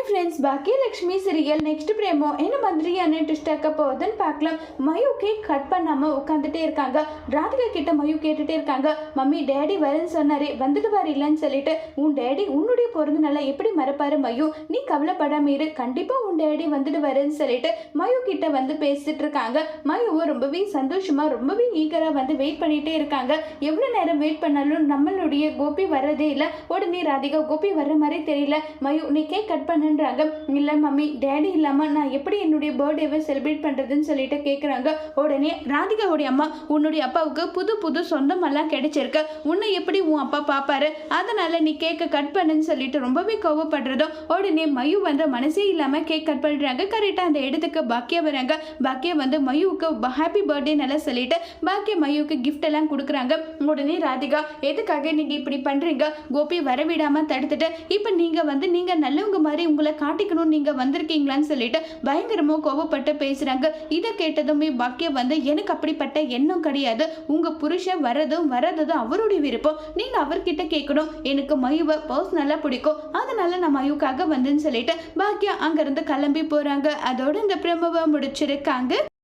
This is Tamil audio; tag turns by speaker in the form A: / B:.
A: Friends, Baakiyalakshmi serial next promo என்ன மாதிரியான ட்விஸ்ட் ஆக்க போகுதுன்னு பார்க்கலாம். மயு கேக் கட் பண்ணாமல் உட்காந்துட்டே இருக்காங்க. ராதிகா கிட்ட மயு கேட்டுட்டே இருக்காங்க, மம்மி டேடி வரேன்னு சொன்னாரு, வந்துட்டு வர இல்லைன்னு சொல்லிட்டு, உன் டேடி உன்னுடைய பிறந்த நாளை எப்படி மறப்பாரு மயு, நீ கவலைப்படாம இரு, கண்டிப்பாக உன் டேடி வந்துட்டு வரேன்னு சொல்லிட்டு மயு கிட்ட வந்து பேசிட்டு இருக்காங்க. மயுவும் ரொம்பவே சந்தோஷமா ரொம்பவே ஈகராக வந்து வெயிட் பண்ணிட்டே இருக்காங்க. எவ்வளோ நேரம் வெயிட் பண்ணாலும் நம்மளுடைய கோபி வர்றதே இல்லை. உடனே ராதிகா, கோபி வர்ற மாதிரி தெரியல, மயு நீ கேக் கட் பண்ணுன்றாங்க. இல்லை மம்மி, டேடி இல்லாமல் நான் எப்படி என்னுடைய பர்த்டேவை செலிப்ரேட் பண்ணுறதுன்னு சொல்லிட்டு கேட்குறாங்க. உடனே ராதிகாவுடைய அம்மா, உன்னுடைய அப்பாவுக்கு புது புது சொந்தமெல்லாம் கிடைச்சிருக்கு, உன்னை எப்படி உன் அப்பா பார்ப்பாரு, அதனால நீ கேக்கை கட் பண்ணுன்னு சொல்லிட்டு ரொம்பவே கோவப்படுறதும் உடனே மயு வந்து மனசே இல்லாமல் கேக் கட் பண்ணுறாங்க. கரெக்டாக அந்த இடத்துக்கு பாக்கியா வராங்க. பாக்கியா வந்து மயுவுக்கு ஹாப்பி பர்த்டே நல்லா சொல்லிட்டு பாக்கியா மயுவுக்கு கிஃப்ட் எல்லாம் கொடுக்குறாங்க. உடனே ராதிகா, எதுக்காக நீங்கள் இப்படி பண்ணுறீங்க, கோபி வரவிடாமல் தடுத்துட்டு இப்போ நீங்கள் வந்து நீங்கள் நல்லவங்க மாதிரி உங்களை காட்டிக்கணும் நீங்க வந்திருக்கீங்களான்னு சொல்லிட்டு பயங்கரமா கோபப்பட்டு பேசுறாங்க. இதை கேட்டதுமே பாக்கியா வந்து, எனக்கு அப்படிப்பட்ட எண்ணம் கிடையாது, உங்க புருஷன் வரதும் அவருடைய விருப்பம், நீங்க அவர்கிட்ட கேட்கணும், எனக்கு மயுவை பர்சனலா பிடிக்கும், அதனால நான் மயுக்காக வந்தேன்னு சொல்லிட்டு பாக்கியா அங்கிருந்து கிளம்பி போறாங்க. அதோட இந்த பிரமவை முடிச்சிருக்காங்க.